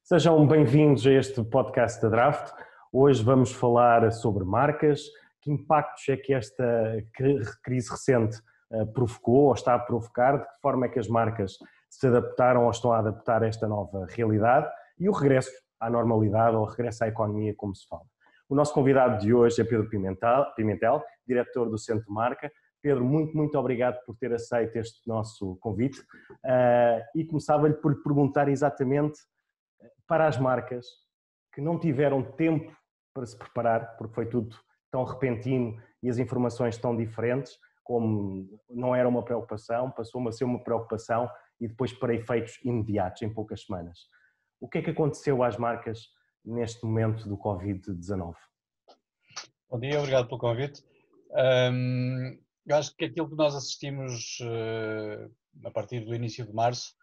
Sejam bem-vindos a este podcast da Draft. Hoje vamos falar sobre marcas, que impactos é que esta crise recente provocou ou está a provocar, de que forma é que as marcas se adaptaram ou estão a adaptar a esta nova realidade e o regresso à normalidade ou o regresso à economia, como se fala. O nosso convidado de hoje é Pedro Pimentel, diretor do Centro Marca. Pedro, muito obrigado por ter aceito este nosso convite e começava-lhe por lhe perguntar exatamente para as marcas que não tiveram tempo para se preparar, porque foi tudo tão repentino e as informações tão diferentes, como não era uma preocupação, passou a ser uma preocupação e depois para efeitos imediatos, em poucas semanas. O que é que aconteceu às marcas neste momento do Covid-19? Bom dia, obrigado pelo convite. Eu acho que aquilo que nós assistimos a partir do início de março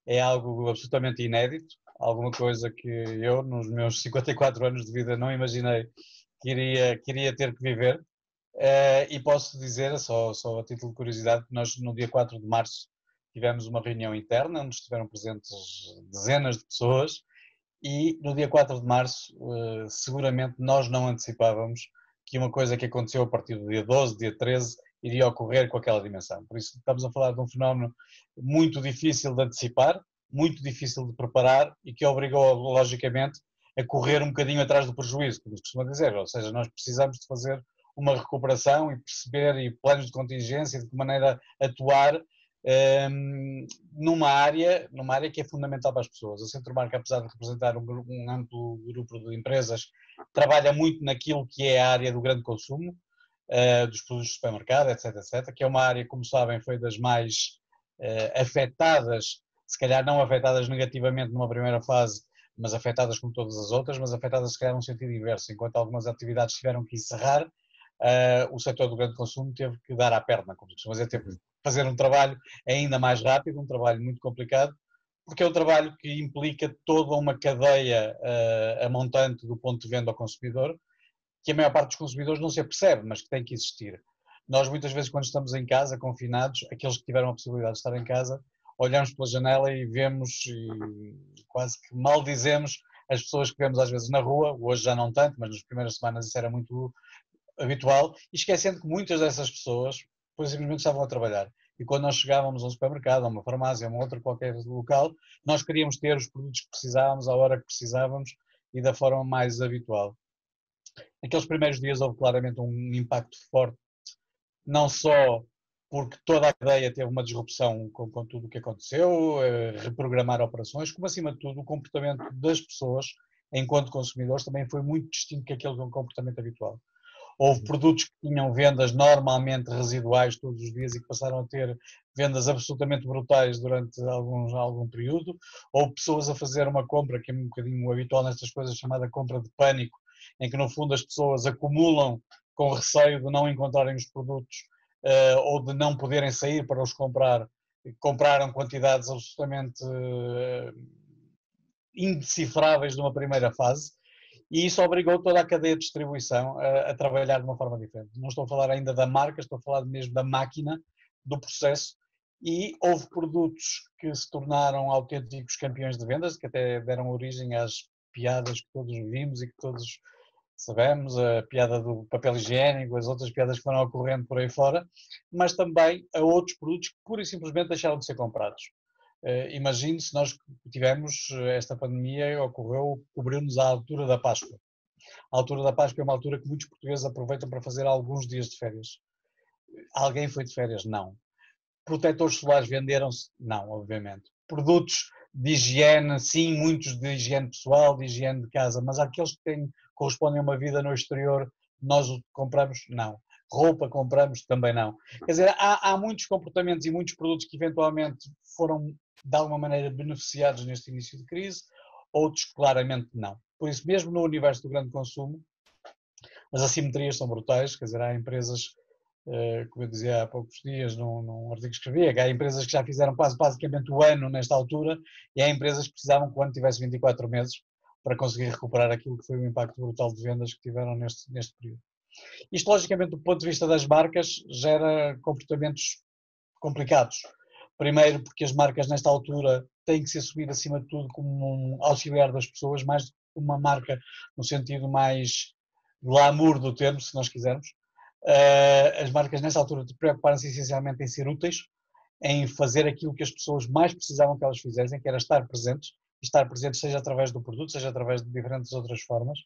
é algo absolutamente inédito, alguma coisa que eu, nos meus 54 anos de vida, não imaginei que iria ter que viver. E posso dizer, só a título de curiosidade, que nós no dia 4 de março tivemos uma reunião interna onde estiveram presentes dezenas de pessoas e no dia 4 de março seguramente nós não antecipávamos que uma coisa que aconteceu a partir do dia 12, dia 13, iria ocorrer com aquela dimensão. Por isso estamos a falar de um fenómeno muito difícil de antecipar, muito difícil de preparar e que obrigou, logicamente, a correr um bocadinho atrás do prejuízo, como se costuma dizer. Ou seja, nós precisamos de fazer uma recuperação e perceber e planos de contingência, de que maneira atuar numa área que é fundamental para as pessoas. O Centro Marca, apesar de representar um amplo grupo de empresas, trabalha muito naquilo que é a área do grande consumo, dos produtos de supermercado, etc., que é uma área, como sabem, foi das mais afetadas, se calhar não afetadas negativamente numa primeira fase, mas afetadas como todas as outras, mas afetadas se calhar num sentido inverso. Enquanto algumas atividades tiveram que encerrar, o setor do grande consumo teve que dar à perna, como se costuma dizer, teve que fazer um trabalho ainda mais rápido, um trabalho muito complicado, porque é um trabalho que implica toda uma cadeia a montante do ponto de venda ao consumidor, que a maior parte dos consumidores não se apercebe, mas que tem que existir. Nós muitas vezes quando estamos em casa, confinados, aqueles que tiveram a possibilidade de estar em casa, olhamos pela janela e vemos, e quase que maldizemos as pessoas que vemos às vezes na rua, hoje já não tanto, mas nas primeiras semanas isso era muito habitual, e esquecendo que muitas dessas pessoas, pois simplesmente estavam a trabalhar. E quando nós chegávamos a um supermercado, a uma farmácia, a um outro qualquer local, nós queríamos ter os produtos que precisávamos, à hora que precisávamos e da forma mais habitual. Naqueles primeiros dias houve claramente um impacto forte, não só porque toda a cadeia teve uma disrupção com tudo o que aconteceu, reprogramar operações, como acima de tudo o comportamento das pessoas enquanto consumidores também foi muito distinto que aquele comportamento habitual. Houve produtos que tinham vendas normalmente residuais todos os dias e que passaram a ter vendas absolutamente brutais durante algum período. Houve pessoas a fazer uma compra, que é um bocadinho habitual nestas coisas, chamada compra de pânico, em que no fundo as pessoas acumulam com receio de não encontrarem os produtos ou de não poderem sair para os comprar. Compraram quantidades absolutamente indecifráveis numa primeira fase. E isso obrigou toda a cadeia de distribuição a trabalhar de uma forma diferente. Não estou a falar ainda da marca, estou a falar mesmo da máquina, do processo, e houve produtos que se tornaram autênticos campeões de vendas, que até deram origem às piadas que todos vimos e que todos sabemos, a piada do papel higiênico, as outras piadas que foram ocorrendo por aí fora, mas também a outros produtos que pura e simplesmente deixaram de ser comprados. Imagine se nós tivemos esta pandemia, ocorreu, cobriu-nos à altura da Páscoa. A altura da Páscoa é uma altura que muitos portugueses aproveitam para fazer alguns dias de férias. Alguém foi de férias? Não. Protetores solares venderam-se? Não, obviamente. Produtos de higiene, sim, muitos de higiene pessoal, de higiene de casa, mas aqueles que correspondem a uma vida no exterior, nós o compramos? Não. Roupa compramos? Também não. Quer dizer, há muitos comportamentos e muitos produtos que eventualmente foram de alguma maneira beneficiados neste início de crise, outros claramente não. Por isso, mesmo no universo do grande consumo, as assimetrias são brutais, quer dizer, há empresas, como eu dizia há poucos dias num artigo que escrevi, que há empresas que já fizeram quase basicamente o ano nesta altura e há empresas que precisavam que o ano tivesse 24 meses para conseguir recuperar aquilo que foi o impacto brutal de vendas que tiveram neste período. Isto, logicamente, do ponto de vista das marcas, gera comportamentos complicados. Primeiro, porque as marcas, nesta altura, tem que ser assumido acima de tudo como um auxiliar das pessoas, mais do que uma marca no sentido mais glamour do termo, se nós quisermos. As marcas nessa altura preocuparam-se essencialmente em ser úteis, em fazer aquilo que as pessoas mais precisavam que elas fizessem, que era estar presentes, e estar presentes seja através do produto, seja através de diferentes outras formas.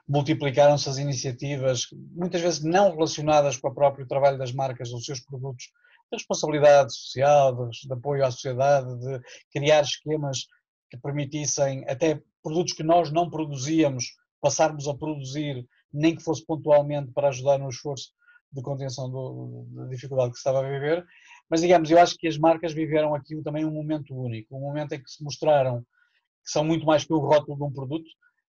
Multiplicaram-se as iniciativas, muitas vezes não relacionadas com o próprio trabalho das marcas, dos seus produtos, de responsabilidade social, de apoio à sociedade, de criar esquemas que permitissem até produtos que nós não produzíamos, passarmos a produzir, nem que fosse pontualmente para ajudar no esforço de contenção da dificuldade que se estava a viver. Mas, digamos, eu acho que as marcas viveram aqui também um momento único, um momento em que se mostraram que são muito mais que o rótulo de um produto,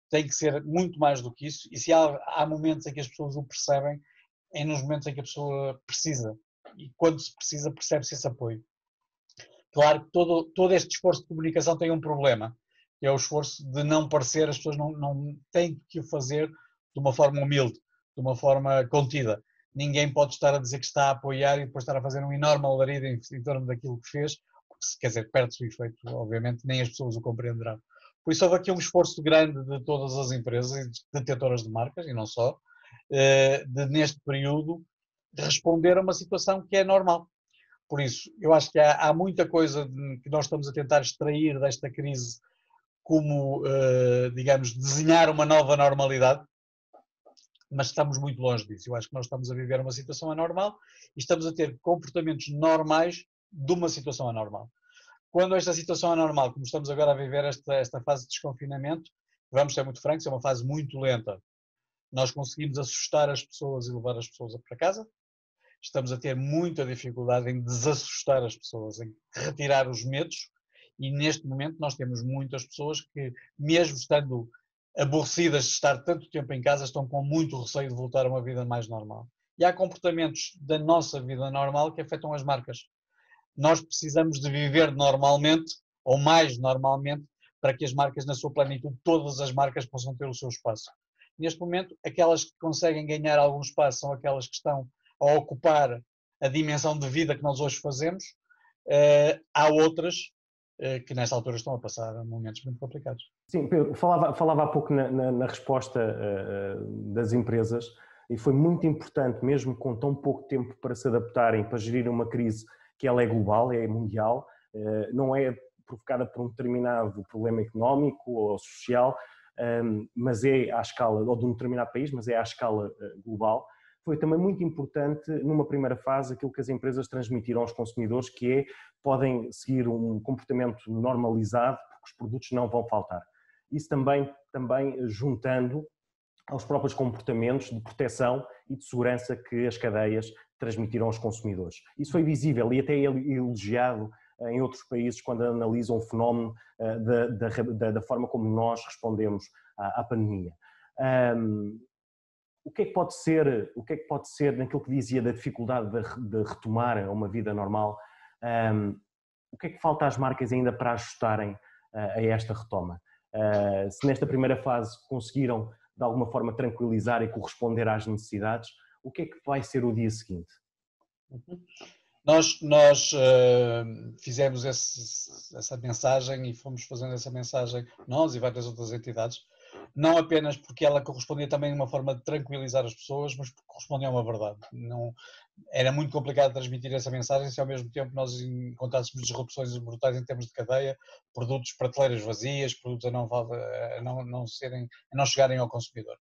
tem que ser muito mais do que isso, e se há momentos em que as pessoas o percebem, é nos momentos em que a pessoa precisa, e quando se precisa percebe-se esse apoio. Claro que todo este esforço de comunicação tem um problema, que é o esforço de não parecer, as pessoas não têm que o fazer de uma forma humilde, de uma forma contida. Ninguém pode estar a dizer que está a apoiar e depois estar a fazer um enorme alarido em torno daquilo que fez, porque, quer dizer, perde-se o efeito, obviamente, nem as pessoas o compreenderão. Por isso houve aqui um esforço grande de todas as empresas e detentoras de marcas, e não só, de neste período responder a uma situação que é normal. Por isso, eu acho que há muita coisa que nós estamos a tentar extrair desta crise como, digamos, desenhar uma nova normalidade, mas estamos muito longe disso. Eu acho que nós estamos a viver uma situação anormal e estamos a ter comportamentos normais de uma situação anormal. Quando esta situação anormal, como estamos agora a viver esta fase de desconfinamento, vamos ser muito francos, é uma fase muito lenta. Nós conseguimos assustar as pessoas e levar as pessoas para casa. Estamos a ter muita dificuldade em desassustar as pessoas, em retirar os medos, e neste momento nós temos muitas pessoas que, mesmo estando aborrecidas de estar tanto tempo em casa, estão com muito receio de voltar a uma vida mais normal. E há comportamentos da nossa vida normal que afetam as marcas. Nós precisamos de viver normalmente, ou mais normalmente, para que as marcas, na sua plenitude, todas as marcas possam ter o seu espaço. Neste momento, aquelas que conseguem ganhar algum espaço são aquelas que estão a ocupar a dimensão de vida que nós hoje fazemos. Há outras que nesta altura estão a passar momentos muito complicados. Sim, Pedro, falava há pouco na resposta das empresas, e foi muito importante, mesmo com tão pouco tempo para se adaptarem, para gerir uma crise que ela é global, é mundial, não é provocada por um determinado problema económico ou social, mas é à escala, ou de um determinado país, mas é à escala global. Foi também muito importante, numa primeira fase, aquilo que as empresas transmitiram aos consumidores, que é, podem seguir um comportamento normalizado, porque os produtos não vão faltar. Isso também juntando aos próprios comportamentos de proteção e de segurança que as cadeias transmitiram aos consumidores. Isso foi visível e até elogiado em outros países quando analisam o fenómeno da forma como nós respondemos à pandemia. O que é que pode ser, naquilo que dizia da dificuldade de retomar uma vida normal, o que é que falta às marcas ainda para ajustarem a esta retoma? Se nesta primeira fase conseguiram de alguma forma tranquilizar e corresponder às necessidades, o que é que vai ser o dia seguinte? Nós fizemos essa mensagem e fomos fazendo essa mensagem, nós e várias outras entidades, não apenas porque ela correspondia também a uma forma de tranquilizar as pessoas, mas porque correspondia a uma verdade. Não, era muito complicado transmitir essa mensagem se ao mesmo tempo nós encontrássemos disrupções brutais em termos de cadeia, produtos, prateleiras vazias, produtos a não chegarem ao consumidor.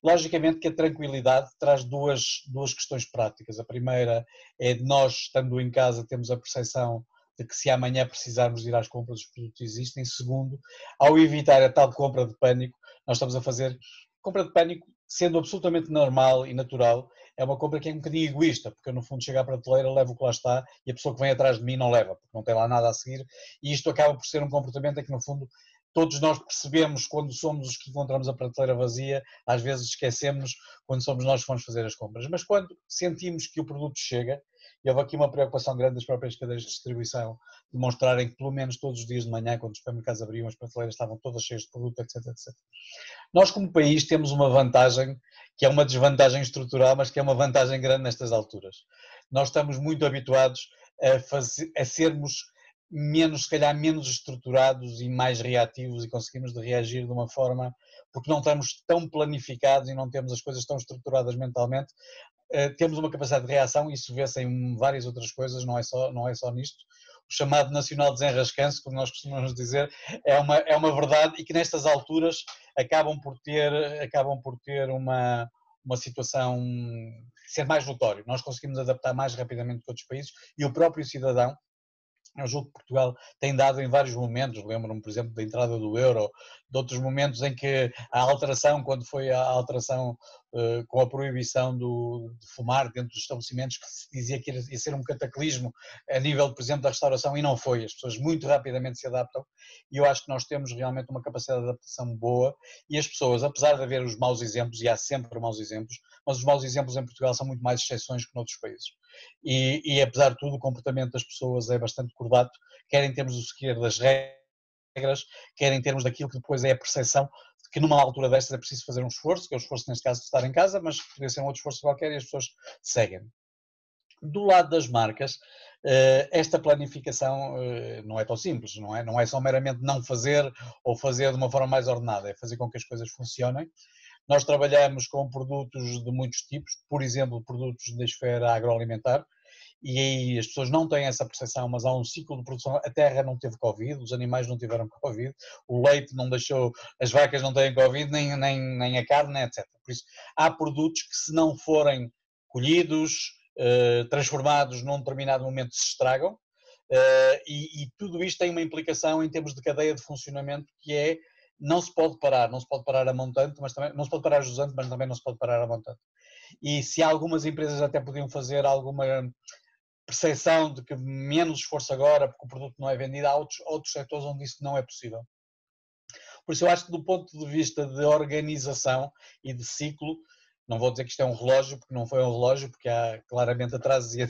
Logicamente que a tranquilidade traz duas questões práticas. A primeira é de nós, estando em casa, temos a percepção de que se amanhã precisarmos ir às compras, os produtos existem. Segundo, ao evitar a tal compra de pânico, nós estamos a fazer compra de pânico sendo absolutamente normal e natural. É uma compra que é um bocadinho egoísta, porque eu no fundo chego à prateleira, levo o que lá está e a pessoa que vem atrás de mim não leva, porque não tem lá nada a seguir, e isto acaba por ser um comportamento em que no fundo todos nós percebemos quando somos os que encontramos a prateleira vazia, às vezes esquecemos quando somos nós que vamos fazer as compras, mas quando sentimos que o produto chega, e houve aqui uma preocupação grande das próprias cadeias de distribuição, de mostrarem que pelo menos todos os dias de manhã, quando os supermercados abriam, as prateleiras estavam todas cheias de produto, etc, etc. Nós como país temos uma vantagem, que é uma desvantagem estrutural, mas que é uma vantagem grande nestas alturas. Nós estamos muito habituados a sermos menos, se calhar, menos estruturados e mais reativos, e conseguimos de reagir de uma forma, porque não estamos tão planificados e não temos as coisas tão estruturadas mentalmente, temos uma capacidade de reação, e isso vê-se em várias outras coisas, não é só nisto. O chamado nacional desenrascanço, como nós costumamos dizer, é uma verdade, e que nestas alturas acabam por ter uma situação ser mais notório. Nós conseguimos adaptar mais rapidamente que outros países, e o próprio cidadão, eu julgo que Portugal tem dado em vários momentos, lembro-me, por exemplo, da entrada do euro, de outros momentos em que a alteração, quando foi a alteração com a proibição de fumar dentro dos estabelecimentos, que se dizia que ia ser um cataclismo a nível, por exemplo, da restauração, e não foi. As pessoas muito rapidamente se adaptam, e eu acho que nós temos realmente uma capacidade de adaptação boa, e as pessoas, apesar de haver os maus exemplos, e há sempre maus exemplos, mas os maus exemplos em Portugal são muito mais exceções que noutros países. E apesar de tudo, o comportamento das pessoas é bastante cordato, quer em termos do seguir das regras, quer em termos daquilo que depois é a percepção de que numa altura destas é preciso fazer um esforço, que é o esforço neste caso de estar em casa, mas poderia ser um outro esforço qualquer, e as pessoas seguem. Do lado das marcas, esta planificação não é tão simples, não é? Não é só meramente não fazer ou fazer de uma forma mais ordenada, é fazer com que as coisas funcionem. Nós trabalhamos com produtos de muitos tipos, por exemplo, produtos da esfera agroalimentar, e aí as pessoas não têm essa percepção, mas há um ciclo de produção. A terra não teve Covid, os animais não tiveram Covid, o leite não deixou, as vacas não têm Covid, nem a carne, etc. Por isso, há produtos que, se não forem colhidos, transformados num determinado momento, se estragam, e tudo isto tem uma implicação em termos de cadeia de funcionamento, que é: não se pode parar a montante, mas também não se pode parar a jusante, mas também não se pode parar a montante. E se algumas empresas até podiam fazer alguma percepção de que menos esforço agora porque o produto não é vendido, há outros setores onde isso não é possível. Por isso eu acho que, do ponto de vista de organização e de ciclo, não vou dizer que isto é um relógio, porque não foi um relógio, porque há claramente atrasos, e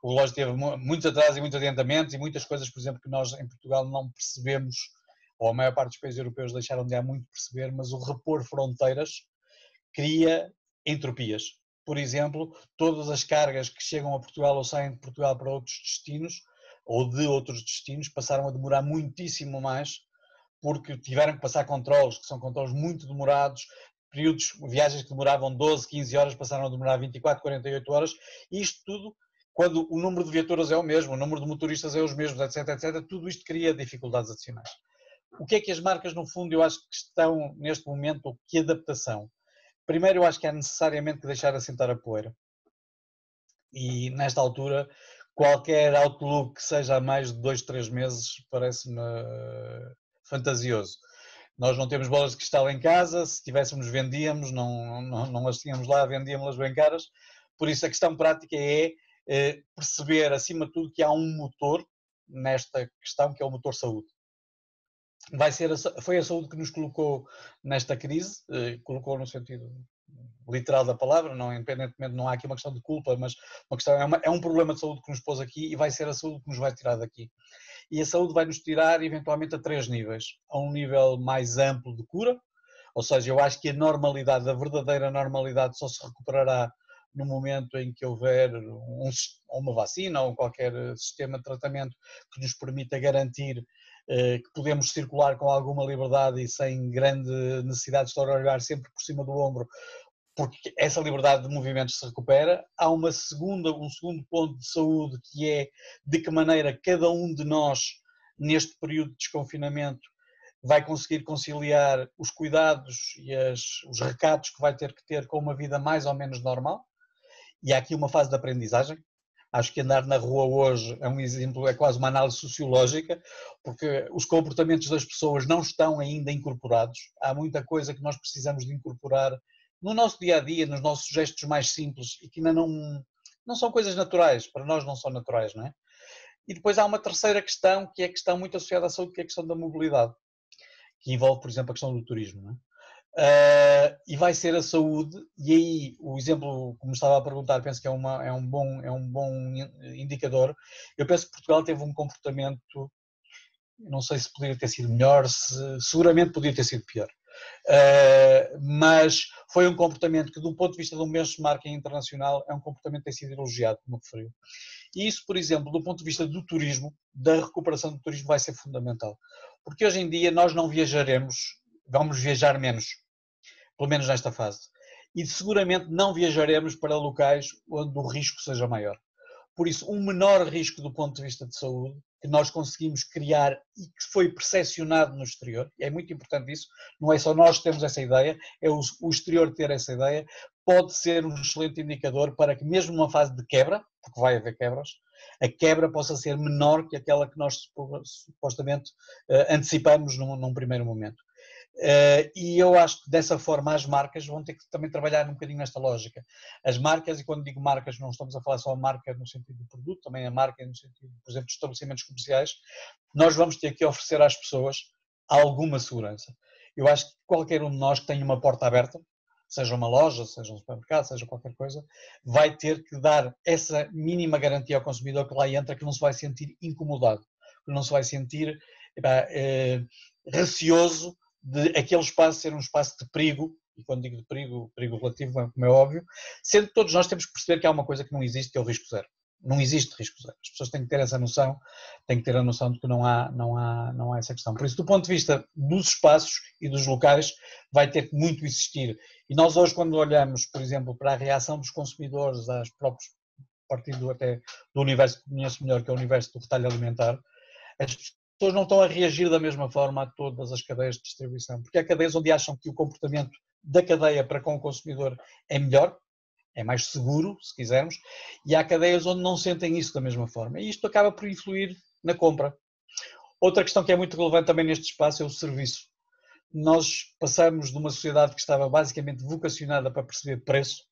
o relógio teve muitos atrasos e muitos adiantamentos, e muitas coisas, por exemplo, que nós em Portugal não percebemos, ou a maior parte dos países europeus deixaram de há muito perceber, mas o repor fronteiras cria entropias. Por exemplo, todas as cargas que chegam a Portugal ou saem de Portugal para outros destinos, ou de outros destinos, passaram a demorar muitíssimo mais, porque tiveram que passar controles, que são controles muito demorados, viagens que demoravam 12, 15 horas passaram a demorar 24, 48 horas, e isto tudo, quando o número de viaturas é o mesmo, o número de motoristas é os mesmos, etc, etc, tudo isto cria dificuldades adicionais. O que é que as marcas, no fundo, eu acho que estão neste momento, ou que adaptação? Primeiro, eu acho que há necessariamente que deixar assentar a poeira. E nesta altura, qualquer outlook que seja há mais de 2, 3 meses parece-me fantasioso. Nós não temos bolas de cristal em casa, se tivéssemos vendíamos, não as tínhamos lá, vendíamos-las bem caras. Por isso a questão prática é perceber, acima de tudo, que há um motor nesta questão, que é o motor saúde. Foi a saúde que nos colocou nesta crise, colocou no sentido literal da palavra, não, independentemente, não há aqui uma questão de culpa, mas uma questão, é um problema de saúde que nos pôs aqui, e vai ser a saúde que nos vai tirar daqui. E a saúde vai nos tirar eventualmente a 3 níveis. A um nível mais amplo de cura, ou seja, eu acho que a normalidade, a verdadeira normalidade, só se recuperará no momento em que houver uma vacina ou qualquer sistema de tratamento que nos permita garantir que podemos circular com alguma liberdade e sem grande necessidade de estar a olhar sempre por cima do ombro, porque essa liberdade de movimentos se recupera. Há um segundo ponto de saúde, que é de que maneira cada um de nós, neste período de desconfinamento, vai conseguir conciliar os cuidados e os recados que vai ter que ter com uma vida mais ou menos normal. E há aqui uma fase de aprendizagem. Acho que andar na rua hoje é um exemplo, é quase uma análise sociológica, porque os comportamentos das pessoas não estão ainda incorporados. Há muita coisa que nós precisamos de incorporar no nosso dia-a-dia, nos nossos gestos mais simples, e que ainda não são coisas naturais, para nós não são naturais, não é? E depois há uma terceira questão, que é a questão muito associada à saúde, que é a questão da mobilidade, que envolve, por exemplo, a questão do turismo, não é? E vai ser a saúde, e aí o exemplo, como estava a perguntar, penso que é um bom indicador. Eu penso que Portugal teve um comportamento, não sei se poderia ter sido melhor, seguramente podia ter sido pior. mas foi um comportamento que, do ponto de vista de um benchmarking internacional, é um comportamento que tem sido elogiado, como referiu. E isso, por exemplo, do ponto de vista do turismo, da recuperação do turismo, vai ser fundamental. Porque hoje em dia nós não viajaremos, vamos viajar menos, pelo menos nesta fase. E seguramente não viajaremos para locais onde o risco seja maior. Por isso, um menor risco do ponto de vista de saúde, que nós conseguimos criar e que foi percepcionado no exterior, e é muito importante isso, não é só nós que temos essa ideia, é o exterior ter essa ideia, pode ser um excelente indicador para que mesmo numa fase de quebra, porque vai haver quebras, a quebra possa ser menor que aquela que nós supostamente antecipamos num primeiro momento. E eu acho que dessa forma as marcas vão ter que também trabalhar um bocadinho nesta lógica. As marcas, e quando digo marcas não estamos a falar só a marca no sentido do produto, também a marca no sentido, por exemplo, de estabelecimentos comerciais, nós vamos ter que oferecer às pessoas alguma segurança. Eu acho que qualquer um de nós que tenha uma porta aberta, seja uma loja, seja um supermercado, seja qualquer coisa, vai ter que dar essa mínima garantia ao consumidor que lá entra, que não se vai sentir incomodado, que não se vai sentir receoso de aquele espaço ser um espaço de perigo, e quando digo de perigo, perigo relativo, como é óbvio, sendo que todos nós temos que perceber que há uma coisa que não existe, que é o risco zero. Não existe risco zero. As pessoas têm que ter essa noção, têm que ter a noção de que não há essa questão. Por isso, do ponto de vista dos espaços e dos locais, vai ter que muito existir. E nós hoje, quando olhamos, por exemplo, para a reação dos consumidores às próprias, partindo até do universo que conheço melhor, que é o universo do retalho alimentar, as pessoas não estão a reagir da mesma forma a todas as cadeias de distribuição, porque há cadeias onde acham que o comportamento da cadeia para com o consumidor é melhor, é mais seguro, se quisermos, e há cadeias onde não sentem isso da mesma forma, e isto acaba por influir na compra. Outra questão que é muito relevante também neste espaço é o serviço. Nós passamos de uma sociedade que estava basicamente vocacionada para perceber preço,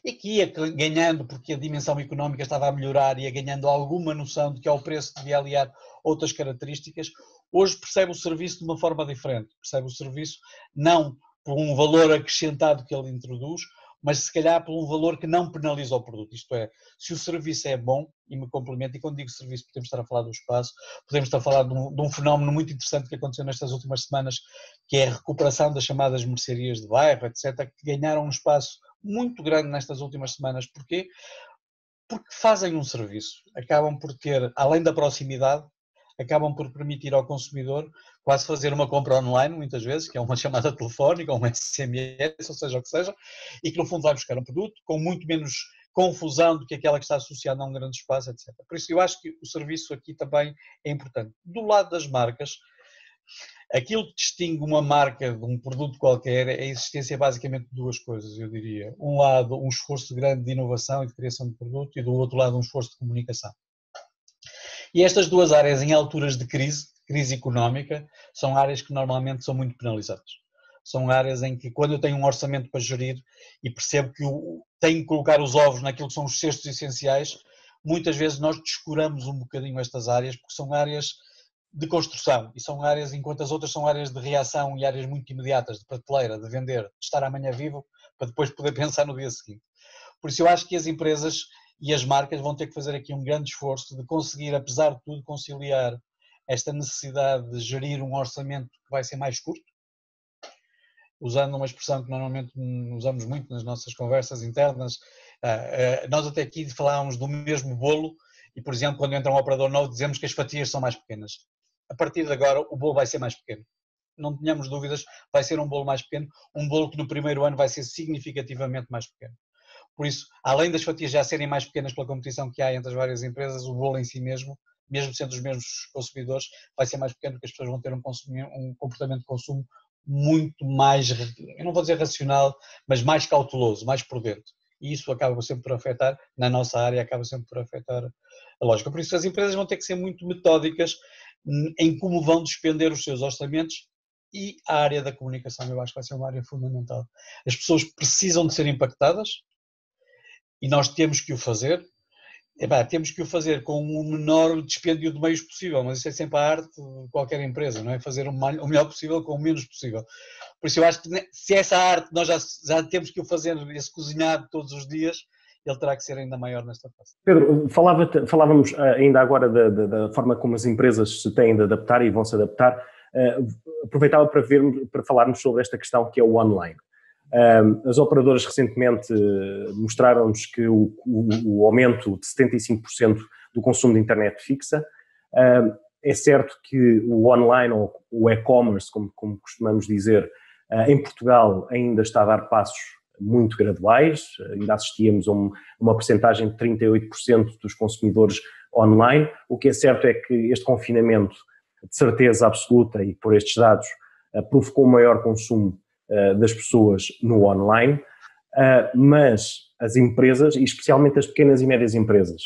e que ia ganhando, porque a dimensão económica estava a melhorar, ia ganhando alguma noção de que ao preço devia aliar outras características, hoje percebe o serviço de uma forma diferente, percebe o serviço não por um valor acrescentado que ele introduz, mas se calhar por um valor que não penaliza o produto, isto é, se o serviço é bom e me complementa, e quando digo serviço podemos estar a falar do espaço, podemos estar a falar de um fenómeno muito interessante que aconteceu nestas últimas semanas, que é a recuperação das chamadas mercearias de bairro, etc., que ganharam um espaço muito grande nestas últimas semanas. Porquê? Porque fazem um serviço, acabam por ter, além da proximidade, acabam por permitir ao consumidor quase fazer uma compra online, muitas vezes, que é uma chamada telefónica, ou um SMS, ou seja o que seja, e que no fundo vai buscar um produto com muito menos confusão do que aquela que está associada a um grande espaço, etc. Por isso eu acho que o serviço aqui também é importante. Do lado das marcas, aquilo que distingue uma marca de um produto qualquer é a existência basicamente de duas coisas, eu diria. Um lado, um esforço grande de inovação e de criação de produto, e do outro lado, um esforço de comunicação. E estas duas áreas, em alturas de crise económica, são áreas que normalmente são muito penalizadas. São áreas em que, quando eu tenho um orçamento para gerir e percebo que tenho que colocar os ovos naquilo que são os cestos essenciais, muitas vezes nós descuramos um bocadinho estas áreas, porque são áreas de construção, e são áreas, enquanto as outras são áreas de reação e áreas muito imediatas, de prateleira, de vender, de estar amanhã vivo, para depois poder pensar no dia seguinte. Por isso eu acho que as empresas e as marcas vão ter que fazer aqui um grande esforço de conseguir, apesar de tudo, conciliar esta necessidade de gerir um orçamento que vai ser mais curto, usando uma expressão que normalmente usamos muito nas nossas conversas internas. Nós até aqui falávamos do mesmo bolo e, por exemplo, quando entra um operador novo, dizemos que as fatias são mais pequenas. A partir de agora, o bolo vai ser mais pequeno. Não tenhamos dúvidas, vai ser um bolo mais pequeno, um bolo que no primeiro ano vai ser significativamente mais pequeno. Por isso, além das fatias já serem mais pequenas pela competição que há entre as várias empresas, o bolo em si mesmo, mesmo sendo os mesmos consumidores, vai ser mais pequeno porque as pessoas vão ter um comportamento de consumo muito mais, eu não vou dizer racional, mas mais cauteloso, mais prudente. E isso acaba sempre por afetar, na nossa área, acaba sempre por afetar a lógica. Por isso, as empresas vão ter que ser muito metódicas em como vão despender os seus orçamentos, e a área da comunicação eu acho que vai ser uma área fundamental. As pessoas precisam de ser impactadas e nós temos que o fazer. Temos que o fazer com o menor dispêndio de meios possível, mas isso é sempre a arte de qualquer empresa, não é? Fazer o melhor possível com o menos possível. Por isso eu acho que se essa arte nós já temos que o fazer, esse cozinhado todos os dias, ele terá que ser ainda maior nesta fase. Pedro, falávamos ainda agora da forma como as empresas se têm de adaptar e vão se adaptar. aproveitava para falarmos sobre esta questão que é o online. As operadoras recentemente mostraram-nos que o aumento de 75% do consumo de internet fixa. É certo que o online, ou o e-commerce, como costumamos dizer, em Portugal ainda está a dar passos muito graduais, ainda assistíamos a uma percentagem de 38% dos consumidores online. O que é certo é que este confinamento, de certeza absoluta, e por estes dados, provocou um maior consumo das pessoas no online, mas as empresas, e especialmente as pequenas e médias empresas,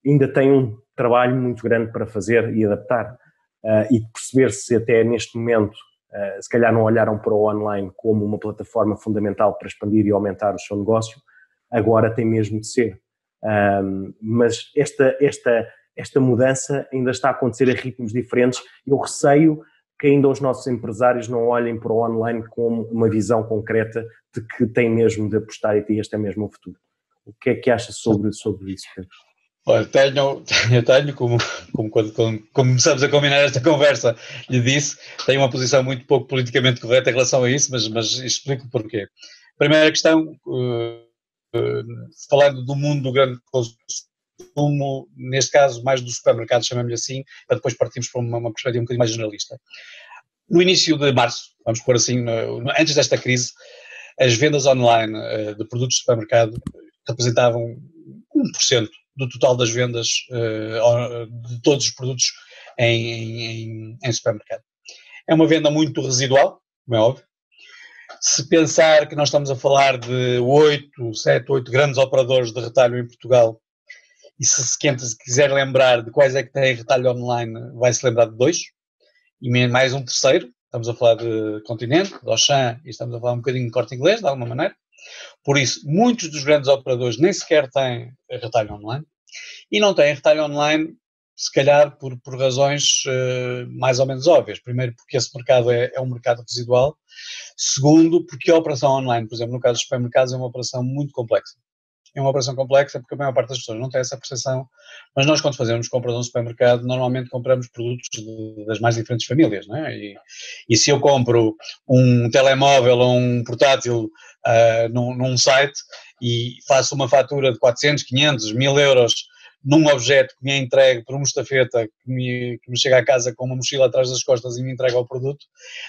ainda têm um trabalho muito grande para fazer e adaptar, e perceber se até neste momento se calhar não olharam para o online como uma plataforma fundamental para expandir e aumentar o seu negócio, agora tem mesmo de ser. Mas esta mudança ainda está a acontecer a ritmos diferentes. Eu receio que ainda os nossos empresários não olhem para o online como uma visão concreta de que tem mesmo de apostar e este é mesmo o futuro. O que é que acha sobre isso, Pedro? Olha, eu tenho, como quando começamos a combinar esta conversa, lhe disse, tenho uma posição muito pouco politicamente correta em relação a isso, mas explico porquê. Primeira questão, falando do mundo do grande consumo, neste caso mais dos supermercados, chamamos-lhe assim, para depois partirmos para uma perspectiva um bocadinho mais generalista. No início de março, vamos pôr assim, antes desta crise, as vendas online de produtos de supermercado representavam 1% do total das vendas de todos os produtos em supermercado. É uma venda muito residual, como é óbvio. Se pensar que nós estamos a falar de 7, 8 grandes operadores de retalho em Portugal, e se quem quiser lembrar de quais é que têm retalho online, vai se lembrar de 2, e mais um terceiro. Estamos a falar de Continente, de Auchan, e estamos a falar um bocadinho de Corte Inglês, de alguma maneira. Por isso, muitos dos grandes operadores nem sequer têm retalho online, e não têm retalho online, se calhar por razões mais ou menos óbvias. Primeiro, porque esse mercado é um mercado residual. Segundo, porque a operação online, por exemplo, no caso dos supermercados, é uma operação muito complexa. É uma operação complexa porque a maior parte das pessoas não tem essa percepção, mas nós, quando fazemos compras num supermercado, normalmente compramos produtos das mais diferentes famílias, não é? E se eu compro um telemóvel ou um portátil num site e faço uma fatura de 400, 500, 1000 euros num objeto que me é entregue por um estafeta que me chega à casa com uma mochila atrás das costas e me entrega o produto,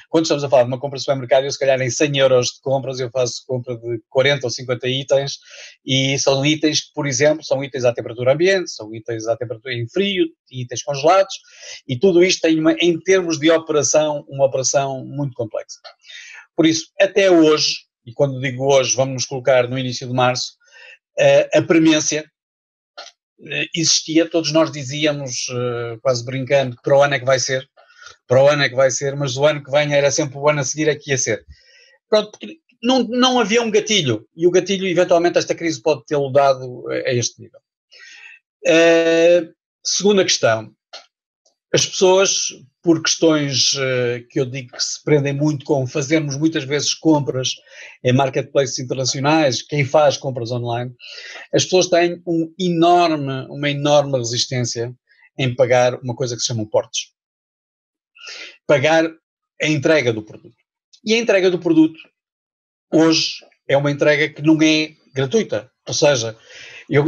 quando estamos a falar de uma compra de supermercado, eu se calhar em 100 euros de compras eu faço compra de 40 ou 50 itens, e são itens que, por exemplo, são itens à temperatura ambiente, são itens à temperatura em frio, itens congelados, e tudo isto tem em termos de operação, uma operação muito complexa. Por isso, até hoje, e quando digo hoje, vamos nos colocar no início de março, a premência existia, todos nós dizíamos, quase brincando, que para o ano é que vai ser, mas o ano que vem era sempre o ano a seguir é que ia ser. Pronto, porque não havia um gatilho, e o gatilho, eventualmente, esta crise pode tê-lo dado a este nível. Segunda questão, as pessoas, por questões que eu digo que se prendem muito com fazermos muitas vezes compras em marketplaces internacionais, quem faz compras online, as pessoas têm uma enorme resistência em pagar uma coisa que se chama portos. Pagar a entrega do produto. E a entrega do produto, hoje, é uma entrega que não é gratuita. Ou seja, eu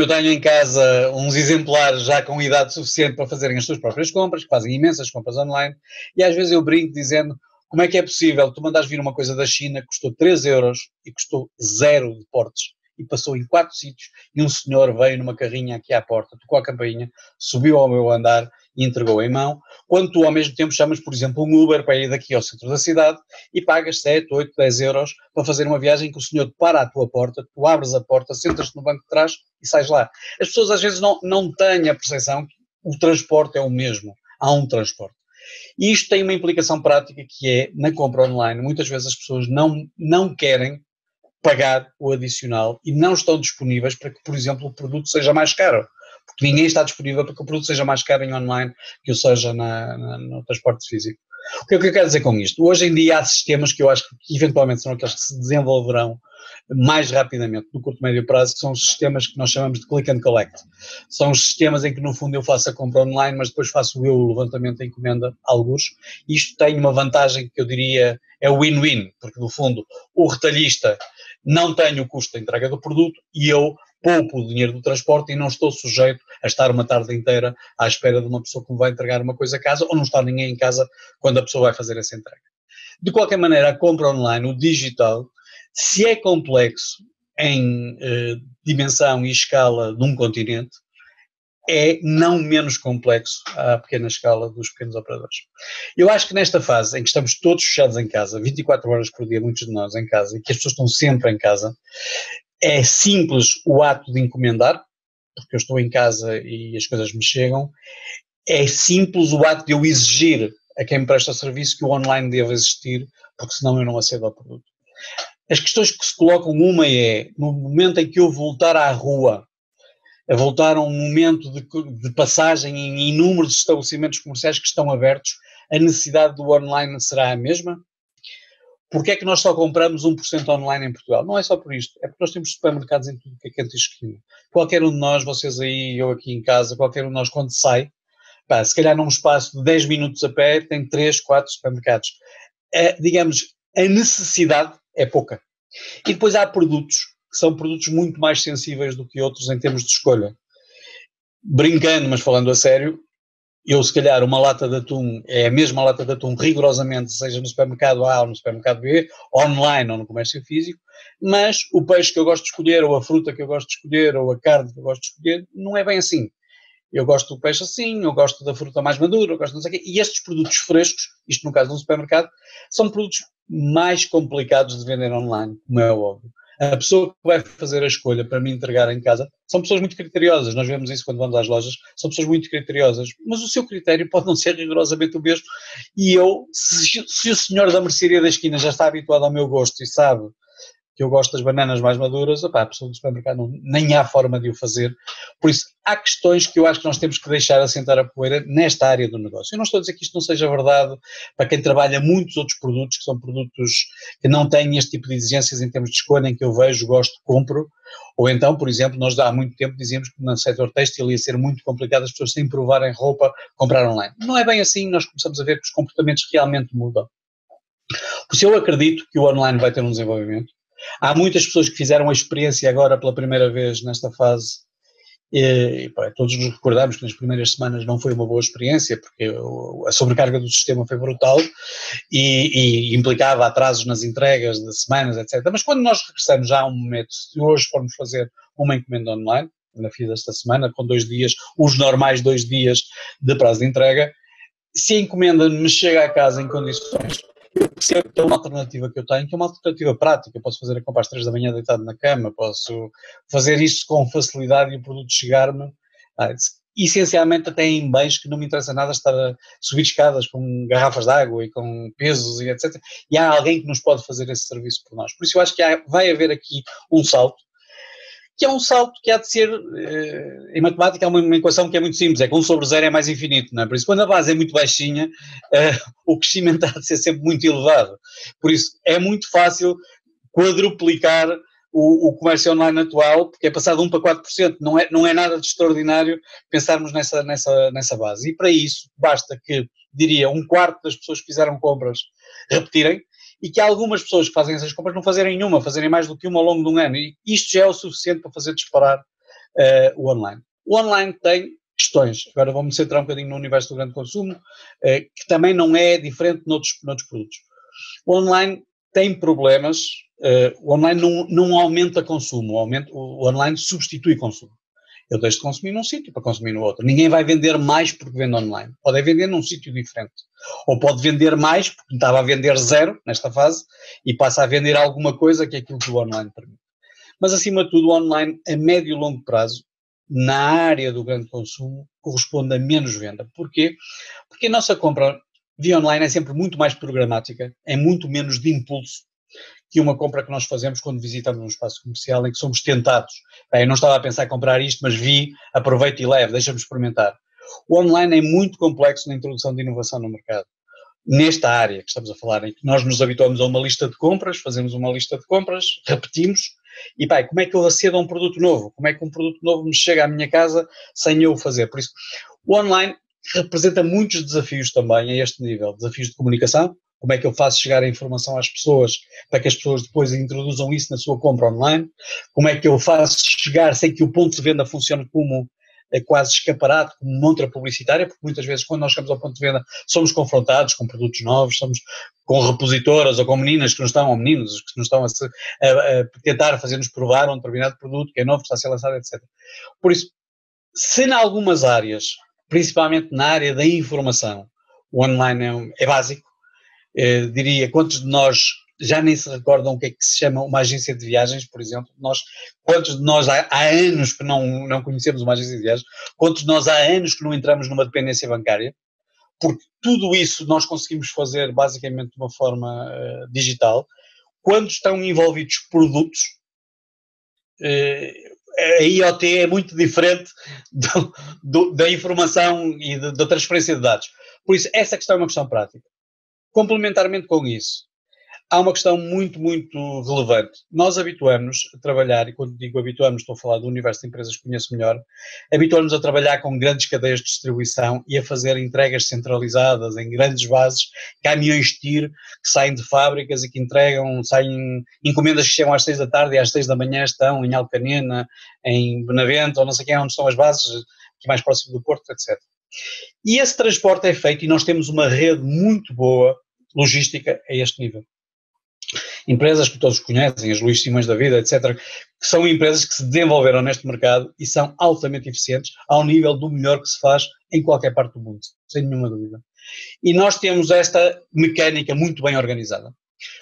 tenho em casa uns exemplares já com idade suficiente para fazerem as suas próprias compras, que fazem imensas compras online, e às vezes eu brinco dizendo, como é que é possível tu mandares vir uma coisa da China que custou 3 euros e custou 0 de portos, e passou em 4 sítios, e um senhor veio numa carrinha aqui à porta, tocou a campainha, subiu ao meu andar e entregou em mão, quando tu ao mesmo tempo chamas, por exemplo, um Uber para ir daqui ao centro da cidade e pagas 7, 8, 10 euros para fazer uma viagem que o senhor para à tua porta, tu abres a porta, sentas-te no banco de trás e sais lá. As pessoas às vezes não têm a percepção que o transporte é o mesmo, há um transporte. E isto tem uma implicação prática que é, na compra online, muitas vezes as pessoas não querem pagar o adicional e não estão disponíveis para que, por exemplo, o produto seja mais caro. Porque ninguém está disponível para que o produto seja mais caro em online que o seja no transporte físico. O que é que eu quero dizer com isto? Hoje em dia há sistemas que eu acho que eventualmente são aqueles que se desenvolverão mais rapidamente, no curto e médio prazo, que são os sistemas que nós chamamos de click and collect. São os sistemas em que, no fundo, eu faço a compra online, mas depois faço eu o levantamento da encomenda, alguns. Isto tem uma vantagem que eu diria é win-win, porque, no fundo, o retalhista não tem o custo da entrega do produto e eu poupo o dinheiro do transporte e não estou sujeito a estar uma tarde inteira à espera de uma pessoa que me vai entregar uma coisa a casa ou não está ninguém em casa quando a pessoa vai fazer essa entrega. De qualquer maneira, a compra online, o digital, se é complexo em dimensão e escala de um continente, é não menos complexo à pequena escala dos pequenos operadores. Eu acho que nesta fase em que estamos todos fechados em casa, 24 horas por dia, muitos de nós em casa, e que as pessoas estão sempre em casa, é simples o ato de encomendar, porque eu estou em casa e as coisas me chegam, é simples o ato de eu exigir a quem me presta o serviço que o online deva existir, porque senão eu não acedo ao produto. As questões que se colocam, uma é, no momento em que eu voltar à rua, a voltar a um momento de passagem em inúmeros estabelecimentos comerciais que estão abertos, a necessidade do online será a mesma? Porquê é que nós só compramos 1% online em Portugal? Não é só por isto, é porque nós temos supermercados em tudo que é canto e esquina. Qualquer um de nós, vocês aí, eu aqui em casa, qualquer um de nós quando sai, se calhar num espaço de 10 minutos a pé, tem 3, 4 supermercados. Digamos, a necessidade é pouca. E depois há produtos que são produtos muito mais sensíveis do que outros em termos de escolha. Brincando, mas falando a sério, eu se calhar uma lata de atum é a mesma lata de atum rigorosamente, seja no supermercado A ou no supermercado B, online ou no comércio físico, mas o peixe que eu gosto de escolher, ou a fruta que eu gosto de escolher, ou a carne que eu gosto de escolher, não é bem assim. Eu gosto do peixe assim, eu gosto da fruta mais madura, eu gosto de não sei o quê. E estes produtos frescos, isto no caso de um supermercado, são produtos mais complicados de vender online, como é óbvio. A pessoa que vai fazer a escolha para me entregar em casa são pessoas muito criteriosas, nós vemos isso quando vamos às lojas, são pessoas muito criteriosas, mas o seu critério pode não ser rigorosamente o mesmo. E eu, se o senhor da mercearia da esquina já está habituado ao meu gosto e sabe que eu gosto das bananas mais maduras, a pessoa do supermercado nem há forma de o fazer. Por isso, há questões que eu acho que nós temos que deixar assentar a poeira nesta área do negócio. Eu não estou a dizer que isto não seja verdade para quem trabalha muitos outros produtos, que são produtos que não têm este tipo de exigências em termos de escolha, em que eu vejo, gosto, compro, ou então, por exemplo, nós há muito tempo dizíamos que no setor têxtil ia ser muito complicado as pessoas sem provarem roupa comprar online. Não é bem assim, nós começamos a ver que os comportamentos realmente mudam. Por isso eu acredito que o online vai ter um desenvolvimento. Há muitas pessoas que fizeram a experiência agora pela primeira vez nesta fase e todos nos recordamos que nas primeiras semanas não foi uma boa experiência porque a sobrecarga do sistema foi brutal e implicava atrasos nas entregas de semanas, etc. Mas quando nós regressamos já a um momento, se hoje formos fazer uma encomenda online, na FIA desta semana, com 2 dias, os normais 2 dias de prazo de entrega, se a encomenda me chega a casa em condições, eu percebo que é uma alternativa que eu tenho, que é uma alternativa prática. Eu posso fazer a compra às 3 da manhã deitado na cama, posso fazer isso com facilidade e o produto chegar-me, essencialmente até em bens que não me interessa nada estar a subir escadas com garrafas de água e com pesos e etc. E há alguém que nos pode fazer esse serviço por nós. Por isso eu acho que vai haver aqui um salto, que é um salto que há de ser, em matemática há uma equação que é muito simples, é que 1 sobre 0 é mais infinito, não é? Por isso quando a base é muito baixinha, o crescimento há de ser sempre muito elevado. Por isso é muito fácil quadruplicar o comércio online atual, porque é passar de 1 para 4%, não é nada de extraordinário pensarmos nessa base. E para isso basta que, diria, 1/4 das pessoas que fizeram compras repetirem, e que algumas pessoas que fazem essas compras não fazerem nenhuma, fazerem mais do que uma ao longo de um ano. E isto já é o suficiente para fazer disparar o online. O online tem questões, agora vou-me centrar um bocadinho no universo do grande consumo, que também não é diferente noutros produtos. O online tem problemas, o online não aumenta consumo, o online substitui consumo. Eu deixo de consumir num sítio para consumir no outro. Ninguém vai vender mais porque vende online. Pode vender num sítio diferente. Ou pode vender mais porque estava a vender 0 nesta fase e passa a vender alguma coisa que é aquilo que o online permite. Mas acima de tudo o online a médio e longo prazo, na área do grande consumo, corresponde a menos venda. Porquê? Porque a nossa compra via online é sempre muito mais programática, é muito menos de impulso que uma compra que nós fazemos quando visitamos um espaço comercial em que somos tentados. Eu não estava a pensar em comprar isto, mas vi, aproveito e levo, deixa-me experimentar. O online é muito complexo na introdução de inovação no mercado. nesta área que estamos a falar, em que nós nos habituamos a uma lista de compras, fazemos uma lista de compras, repetimos, e pá, como é que eu acedo a um produto novo? Como é que um produto novo me chega à minha casa sem eu o fazer? Por isso, o online representa muitos desafios também a este nível, desafios de comunicação, como é que eu faço chegar a informação às pessoas para que as pessoas depois introduzam isso na sua compra online, como é que eu faço chegar sem que o ponto de venda funcione como quase escaparate, como montra publicitária, porque muitas vezes quando nós chegamos ao ponto de venda somos confrontados com produtos novos, somos com repositoras ou com meninas que nos estão, ou meninos que nos estão a tentar fazer-nos provar um determinado produto que é novo, que está a ser lançado, etc. Por isso, se em algumas áreas, principalmente na área da informação, o online é básico, diria, quantos de nós já nem se recordam o que é que se chama uma agência de viagens, por exemplo, quantos de nós há anos que não conhecemos uma agência de viagens, quantos de nós há anos que não entramos numa dependência bancária, porque tudo isso nós conseguimos fazer basicamente de uma forma digital. Quando estão envolvidos produtos, a IoT é muito diferente da informação e da transferência de dados. Por isso, essa questão é uma questão prática. Complementarmente com isso, há uma questão muito, muito relevante. Nós habituamos a trabalhar, e quando digo habituamos, estou a falar do universo de empresas que conheço melhor, habituamos a trabalhar com grandes cadeias de distribuição e a fazer entregas centralizadas em grandes bases, caminhões de tiro que saem de fábricas e que saem encomendas que chegam às 6 da tarde e às 6 da manhã estão em Alcanena, em Benavente, ou não sei quem, onde estão as bases, aqui mais próximo do Porto, etc. E esse transporte é feito e nós temos uma rede muito boa logística a este nível. Empresas que todos conhecem, as Luís Simões da vida, etc., que são empresas que se desenvolveram neste mercado e são altamente eficientes ao nível do melhor que se faz em qualquer parte do mundo, sem nenhuma dúvida. E nós temos esta mecânica muito bem organizada.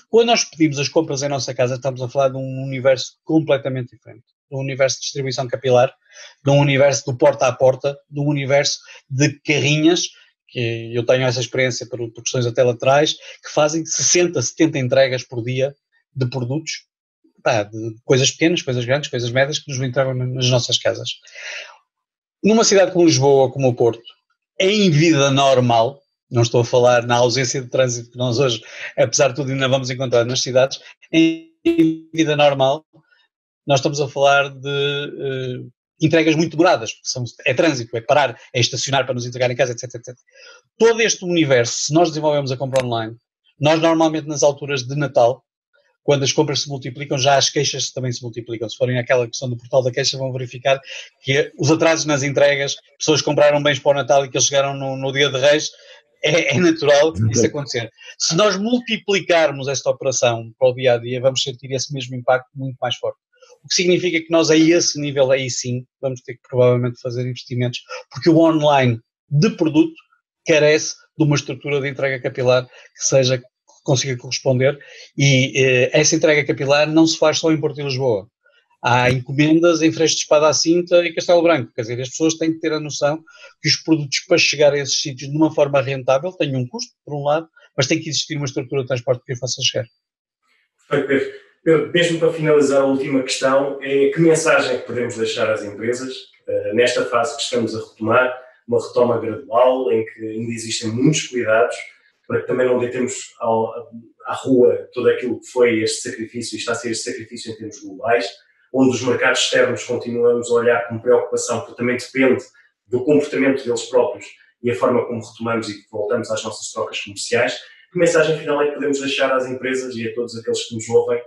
Quando nós pedimos as compras em nossa casa, estamos a falar de um universo completamente diferente. De um universo de distribuição capilar, de um universo do porta a porta, de um universo de carrinhas, que eu tenho essa experiência por questões até laterais, que fazem 60, 70 entregas por dia de produtos, de coisas pequenas, coisas grandes, coisas médias, que nos entregam nas nossas casas. Numa cidade como Lisboa, como o Porto, em vida normal, não estou a falar na ausência de trânsito que nós hoje, apesar de tudo, ainda vamos encontrar nas cidades, em vida normal, nós estamos a falar de entregas muito demoradas, porque é trânsito, é parar, é estacionar para nos entregar em casa, etc, etc. Todo este universo, se nós desenvolvemos a compra online, nós normalmente nas alturas de Natal, quando as compras se multiplicam, já as queixas também se multiplicam. Se forem aquela questão do portal da queixa, vão verificar que os atrasos nas entregas, pessoas compraram bens para o Natal e que eles chegaram no dia de Reis, é natural isso acontecer. Se nós multiplicarmos esta operação para o dia-a-dia, vamos sentir esse mesmo impacto muito mais forte. O que significa que nós a esse nível aí sim vamos ter que provavelmente fazer investimentos, porque o online de produto carece de uma estrutura de entrega capilar que consiga corresponder e essa entrega capilar não se faz só em Porto e Lisboa. Há encomendas em Freixo de Espada à Cinta e Castelo Branco, quer dizer, as pessoas têm que ter a noção que os produtos para chegar a esses sítios de uma forma rentável têm um custo, por um lado, mas tem que existir uma estrutura de transporte que o faça chegar. Perfeito, Pedro, mesmo para finalizar a última questão, que mensagem é que podemos deixar às empresas nesta fase que estamos a retomar, uma retoma gradual em que ainda existem muitos cuidados para que também não deitemos à rua todo aquilo que foi este sacrifício e está a ser este sacrifício em termos globais, onde os mercados externos continuamos a olhar com preocupação, porque também depende do comportamento deles próprios e a forma como retomamos e voltamos às nossas trocas comerciais. Que mensagem final é que podemos deixar às empresas e a todos aqueles que nos ouvem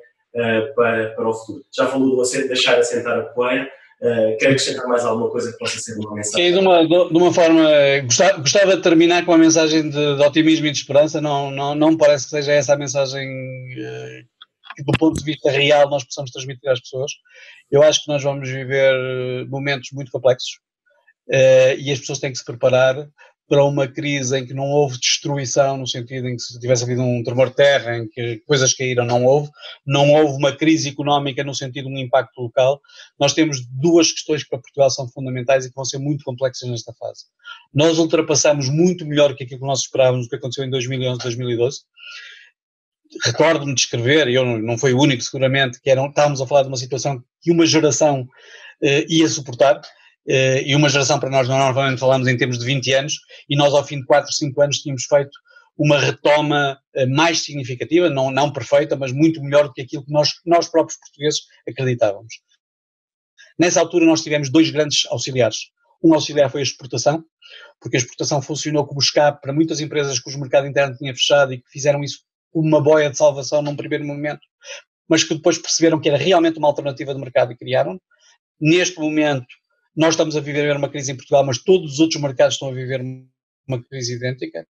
para o futuro? Já falou de deixar assentar a poeira. Quer acrescentar mais alguma coisa que possa ser uma mensagem? Sim, de uma forma, gostava de terminar com uma mensagem de otimismo e de esperança. Não me parece que seja essa a mensagem que do ponto de vista real nós possamos transmitir às pessoas. Eu acho que nós vamos viver momentos muito complexos e as pessoas têm que se preparar para uma crise em que não houve destruição, no sentido em que se tivesse havido um tremor de terra, em que coisas caíram, não houve uma crise económica no sentido de um impacto local. Nós temos duas questões que para Portugal são fundamentais e que vão ser muito complexas nesta fase. Nós ultrapassamos muito melhor que aquilo que nós esperávamos, o que aconteceu em 2011, 2012. Recordo-me de escrever, e eu não fui o único seguramente, estávamos a falar de uma situação que uma geração ia suportar, e uma geração para nós normalmente falamos em termos de 20 anos, e nós ao fim de 4, 5 anos tínhamos feito uma retoma mais significativa, não perfeita, mas muito melhor do que aquilo que nós próprios portugueses acreditávamos. Nessa altura nós tivemos 2 grandes auxiliares. Um auxiliar foi a exportação, porque a exportação funcionou como escape para muitas empresas cujo mercado interno tinha fechado e que fizeram isso como uma boia de salvação num primeiro momento, mas que depois perceberam que era realmente uma alternativa de mercado e criaram. Neste momento, nós estamos a viver uma crise em Portugal, mas todos os outros mercados estão a viver uma crise idêntica.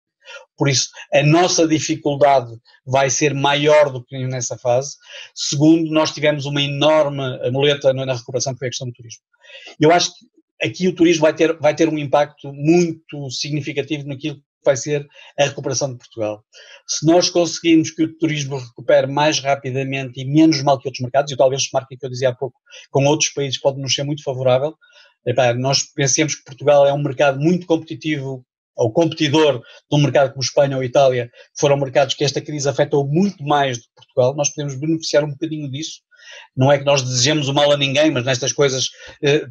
Por isso, a nossa dificuldade vai ser maior do que nessa fase. Segundo, nós tivemos uma enorme muleta na recuperação, que foi a questão do turismo. Eu acho que aqui o turismo vai ter um impacto muito significativo naquilo que vai ser a recuperação de Portugal. Se nós conseguirmos que o turismo recupere mais rapidamente e menos mal que outros mercados, e talvez o marco que eu dizia há pouco, com outros países pode nos ser muito favorável, nós pensemos que Portugal é um mercado muito competitivo, ou competidor de um mercado como Espanha ou Itália, foram mercados que esta crise afetou muito mais do que Portugal, nós podemos beneficiar um bocadinho disso. Não é que nós desejemos o mal a ninguém, mas nestas coisas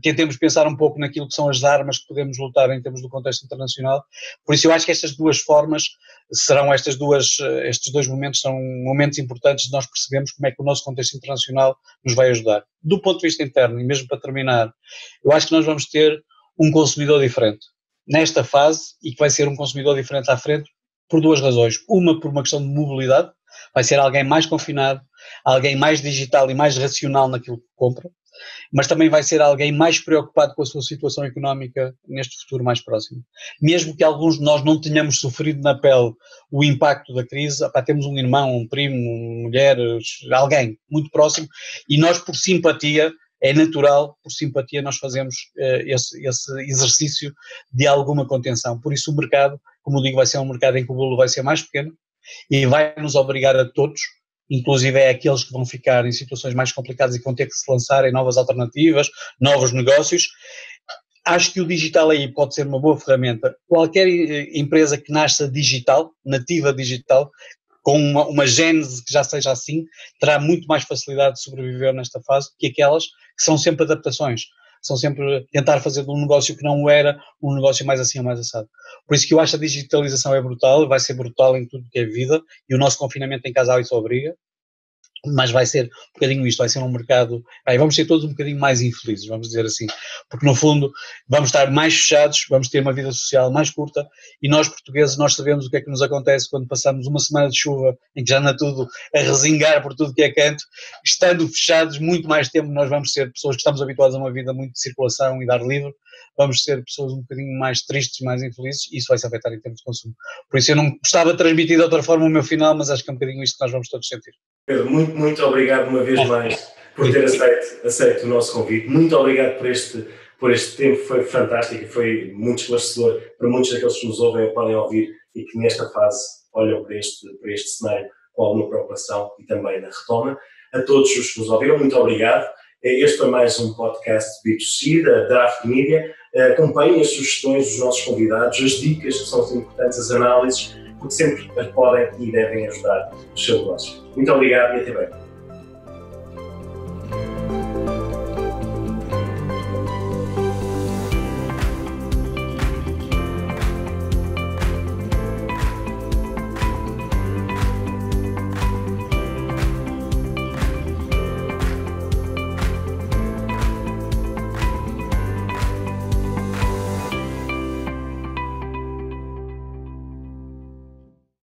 tentemos pensar um pouco naquilo que são as armas que podemos lutar em termos do contexto internacional. Por isso eu acho que estas 2 formas serão estes 2 momentos são momentos importantes de nós percebermos como é que o nosso contexto internacional nos vai ajudar. Do ponto de vista interno, e mesmo para terminar, eu acho que nós vamos ter um consumidor diferente nesta fase, e que vai ser um consumidor diferente à frente por 2 razões. Uma, por uma questão de mobilidade, vai ser alguém mais confinado, alguém mais digital e mais racional naquilo que compra, mas também vai ser alguém mais preocupado com a sua situação económica neste futuro mais próximo. Mesmo que alguns de nós não tenhamos sofrido na pele o impacto da crise, temos um irmão, um primo, uma mulher, alguém muito próximo, e nós por simpatia, é natural, por simpatia nós fazemos esse exercício de alguma contenção. Por isso o mercado, como digo, vai ser um mercado em que o bolo vai ser mais pequeno e vai nos obrigar a todos, inclusive aqueles que vão ficar em situações mais complicadas e que vão ter que se lançar em novas alternativas, novos negócios. Acho que o digital aí pode ser uma boa ferramenta. Qualquer empresa que nasça digital, nativa digital, com uma gênese que já seja assim, terá muito mais facilidade de sobreviver nesta fase que aquelas que são sempre adaptações, são sempre tentar fazer de um negócio que não era um negócio mais assim ou mais assado. Por isso que eu acho que a digitalização é brutal, vai ser brutal em tudo que é vida, e o nosso confinamento em casa isso obriga, mas vai ser um bocadinho isto, vai ser um mercado, vamos ser todos um bocadinho mais infelizes, vamos dizer assim, porque no fundo vamos estar mais fechados, vamos ter uma vida social mais curta, e nós portugueses, nós sabemos o que é que nos acontece quando passamos uma semana de chuva, em que já anda tudo a resingar por tudo que é canto, estando fechados muito mais tempo, nós vamos ser pessoas que estamos habituadas a uma vida muito de circulação e de ar livre, vamos ser pessoas um bocadinho mais tristes, mais infelizes, e isso vai se afetar em termos de consumo. Por isso eu não gostava de transmitir de outra forma o meu final, mas acho que é um bocadinho isto que nós vamos todos sentir. Pedro, muito obrigado uma vez mais por ter aceito o nosso convite. Muito obrigado por este tempo, foi fantástico e foi muito esclarecedor para muitos daqueles que nos ouvem ou podem ouvir e que nesta fase olham para este cenário com alguma preocupação e também na retoma. A todos os que nos ouviram, muito obrigado. Este foi mais um podcast B2C da Draft Media. Acompanhem as sugestões dos nossos convidados, as dicas que são importantes, as análises, porque sempre podem e devem ajudar os seus negócios. Muito obrigado e até bem.